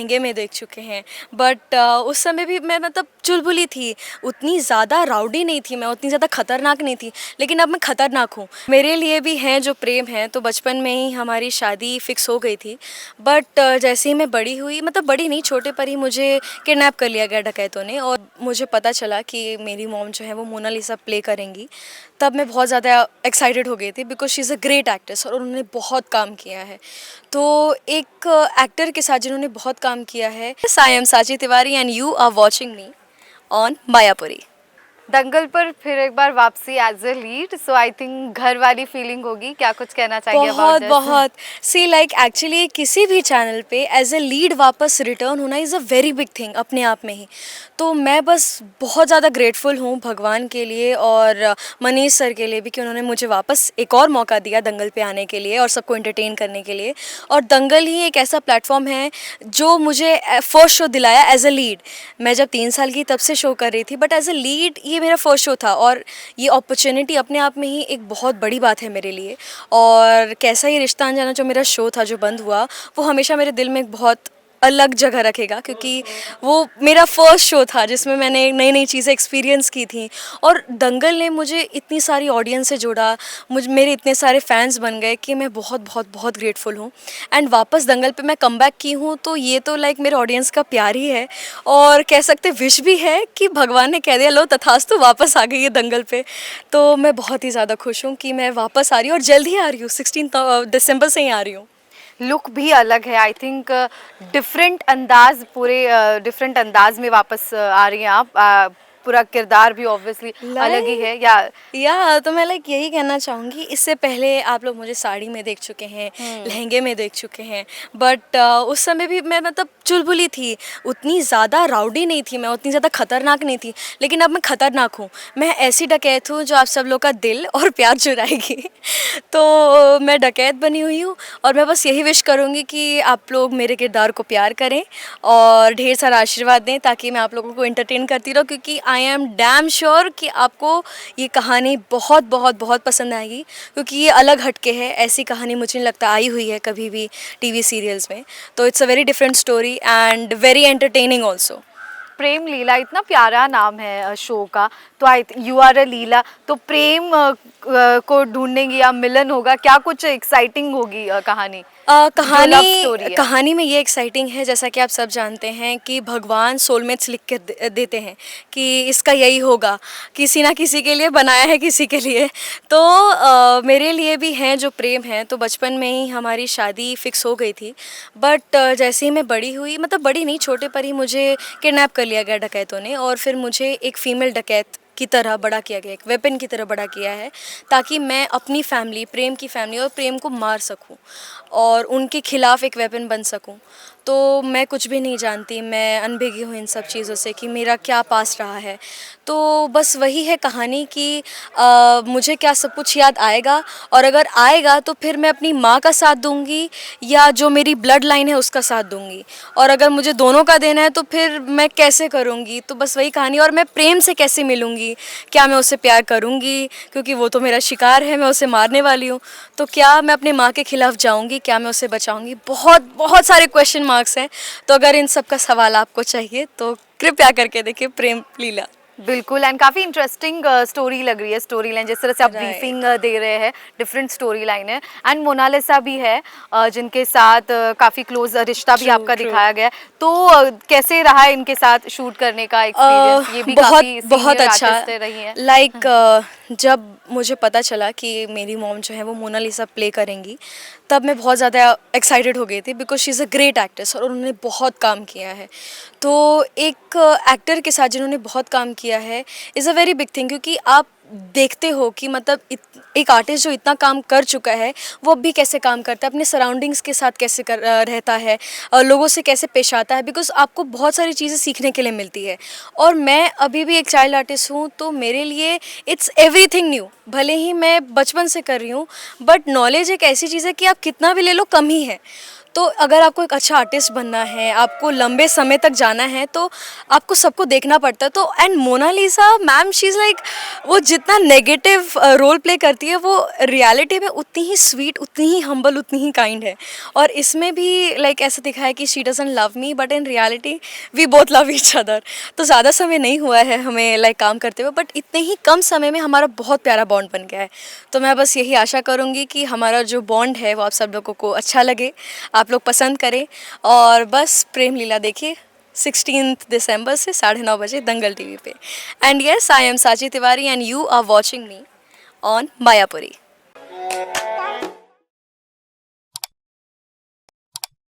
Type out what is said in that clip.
लहंगे में देख चुके हैं। बट उस समय भी मैं मतलब चुलबुली थी, उतनी ज़्यादा राउडी नहीं थी मैं, उतनी ज़्यादा खतरनाक नहीं थी, लेकिन अब मैं खतरनाक हूँ। मेरे लिए भी हैं जो प्रेम है, तो बचपन में ही हमारी शादी फिक्स हो गई थी। बट जैसे ही मैं बड़ी हुई, मतलब बड़ी नहीं, छोटे पर ही मुझे किडनैप कर लिया गया डकैतों ने, और मुझे पता चला कि मेरी मॉम जो है वो मोनालिसा प्ले करेंगी। तब मैं बहुत ज़्यादा एक्साइटेड हो गई थी, because she is a great actress और उन्होंने बहुत काम किया है। तो एक एक्टर के साथ जिन्होंने बहुत काम किया है, I am Sachi Tiwari and you are watching me on Mayapuri. Dangal पर फिर एक बार वापसी as a lead, so I think घर वाली फीलिंग होगी। क्या कुछ कहना चाहिए अबाउट बहुत दिस? बहुत सी लाइक एक्चुअली किसी भी चैनल पे एज अ लीड वापस रिटर्न होना is a very big thing अपने आप में ही। तो मैं बस बहुत ज़्यादा ग्रेटफुल हूँ भगवान के लिए और मनीष सर के लिए भी कि उन्होंने मुझे वापस एक और मौका दिया दंगल पे आने के लिए और सबको एंटरटेन करने के लिए। और दंगल ही एक ऐसा प्लेटफॉर्म है जो मुझे फर्स्ट शो दिलाया एज अ लीड। मैं जब 3 साल की तब से शो कर रही थी, बट एज अ लीड ये मेरा फर्स्ट शो था, और ये अपॉर्चुनिटी अपने आप में ही एक बहुत बड़ी बात है मेरे लिए। और कैसा ही रिश्ता अनजाना जो मेरा शो था जो बंद हुआ, वो हमेशा मेरे दिल में एक बहुत अलग जगह रखेगा, क्योंकि वो मेरा फर्स्ट शो था जिसमें मैंने नई नई चीज़ें एक्सपीरियंस की थी। और दंगल ने मुझे इतनी सारी ऑडियंस से जोड़ा, मेरे इतने सारे फैंस बन गए कि मैं बहुत बहुत बहुत ग्रेटफुल हूँ। एंड वापस दंगल पे मैं कमबैक की हूँ, तो ये तो लाइक मेरे ऑडियंस का प्यार ही है, और कह सकते विश भी है कि भगवान ने कह दिया लो तथास्तु वापस आ गई है दंगल पे। तो मैं बहुत ही ज़्यादा खुश हूँ कि मैं वापस आ रही हूँ, और जल्द ही आ रही हूँ, 16 दिसंबर से ही आ रही हूँ। लुक भी अलग है, आई थिंक डिफरेंट अंदाज, पूरे डिफरेंट अंदाज में वापस आ रही हैं आप। पूरा किरदार भी ऑब्वियसली अलग ही है। या तो मैं लाइक यही कहना चाहूँगी, इससे पहले आप लोग मुझे साड़ी में देख चुके हैं, लहंगे में देख चुके हैं, बट उस समय भी मैं मतलब चुलबुली थी, उतनी ज़्यादा राउडी नहीं थी मैं, उतनी ज़्यादा खतरनाक नहीं थी, लेकिन अब मैं खतरनाक हूँ। मैं ऐसी डकैत हूँ जो आप सब लोग का दिल और प्यार चुराएगी। तो मैं डकैत बनी हुई हूँ, और मैं बस यही विश करूँगी कि आप लोग मेरे किरदार को प्यार करें और ढेर सारा आशीर्वाद दें, ताकि मैं आप लोगों को एंटरटेन करती रहूँ, क्योंकि आई एम डैम श्योर कि आपको ये कहानी बहुत बहुत बहुत पसंद आएगी, क्योंकि ये अलग हटके है। ऐसी कहानी मुझे नहीं लगता आई हुई है कभी भी टीवी सीरियल्स में। तो it's a very different story and very entertaining also. Prem Leela इतना प्यारा नाम है शो का। तो आई यू आर अ लीला, तो प्रेम को ढूंढेंगे या मिलन होगा, क्या कुछ एक्साइटिंग होगी कहानी जो लव कहानी स्टोरी है? कहानी में ये एक्साइटिंग है, जैसा कि आप सब जानते हैं कि भगवान सोलमेट्स लिख के देते हैं कि इसका यही होगा, किसी ना किसी के लिए बनाया है किसी के लिए। तो मेरे लिए भी हैं जो प्रेम है, तो बचपन में ही हमारी शादी फिक्स हो गई थी। बट जैसे ही मैं बड़ी हुई, मतलब बड़ी नहीं, छोटे पर ही मुझे किडनैप कर लिया गया डकैतों ने, और फिर मुझे एक फ़ीमेल डकैत की तरह बड़ा किया गया, एक वेपन की तरह बड़ा किया है, ताकि मैं अपनी फैमिली, प्रेम की फैमिली और प्रेम को मार सकूं और उनके खिलाफ एक वेपन बन सकूं। तो मैं कुछ भी नहीं जानती, मैं अनभिज्ञ हूँ इन सब चीज़ों से कि मेरा क्या पास रहा है। तो बस वही है कहानी कि मुझे क्या सब कुछ याद आएगा, और अगर आएगा तो फिर मैं अपनी माँ का साथ दूंगी या जो मेरी ब्लड लाइन है उसका साथ दूंगी, और अगर मुझे दोनों का देना है तो फिर मैं कैसे करूँगी। तो बस वही कहानी, और मैं प्रेम से कैसे मिलूँगी, क्या मैं उससे प्यार करूँगी, क्योंकि वो तो मेरा शिकार है, मैं उसे मारने वाली हूँ। तो क्या मैं अपनी माँ के खिलाफ जाऊँगी, क्या मैं उसे बचाऊँगी, बहुत बहुत सारे क्वेश्चन मार्क्स हैं। तो अगर इन सब का सवाल आपको चाहिए तो कृपया करके देखिए प्रेम लीला। बिल्कुल, एंड काफ़ी इंटरेस्टिंग स्टोरी लग रही है, स्टोरी लाइन जिस तरह से आप ब्रीफिंग राइट। दे रहे हैं, डिफरेंट स्टोरी लाइन है। एंड मोनालिसा भी है जिनके साथ काफ़ी क्लोज रिश्ता भी ट्रू आपका ट्रू। दिखाया गया है। तो कैसे रहा इनके साथ शूट करने का एक्सपीरियंस? ये भी बहुत काफ़ी बहुत सीनियर अच्छा। आर्टिस्ट रही हैं। लाइक जब मुझे पता चला कि मेरी मॉम जो है वो मोनालिसा प्ले करेंगी, तब मैं बहुत ज़्यादा एक्साइटेड हो गई थी, because she is a great actress और उन्होंने बहुत काम किया है। तो एक एक्टर के साथ जिन्होंने बहुत काम किया है is a very big thing, क्योंकि आप देखते हो कि मतलब एक आर्टिस्ट जो इतना काम कर चुका है वो अब भी कैसे काम करता है, अपने सराउंडिंग्स के साथ कैसे रहता है, लोगों से कैसे पेश आता है, बिकॉज आपको बहुत सारी चीज़ें सीखने के लिए मिलती है। और मैं अभी भी एक चाइल्ड आर्टिस्ट हूँ, तो मेरे लिए इट्स एवरीथिंग न्यू। भले ही मैं बचपन से कर रही हूँ, बट नॉलेज एक ऐसी चीज़ है कि आप कितना भी ले लो कम ही है। तो अगर आपको एक अच्छा आर्टिस्ट बनना है, आपको लंबे समय तक जाना है, तो आपको सबको देखना पड़ता है। तो and Monalisa ma'am, she is like, वो जितना नेगेटिव रोल प्ले करती है, वो रियलिटी में उतनी ही स्वीट, उतनी ही हम्बल, उतनी ही काइंड है। और इसमें भी लाइक ऐसा दिखा है कि she doesn't love me, but in reality we both love each other. तो ज़्यादा समय नहीं हुआ है हमें लाइक काम करते हुए, बट इतने ही कम समय में हमारा बहुत प्यारा बॉन्ड बन गया है। तो मैं बस यही आशा करूँगी कि हमारा जो बॉन्ड है वो आप सब लोगों को अच्छा लगे, आप लोग पसंद करें, और बस प्रेम लीला देखिए 16 दिसंबर से 9:30 बजे दंगल टीवी पे। And yes, I am Sachi Tiwari and you are watching me on Mayapuri.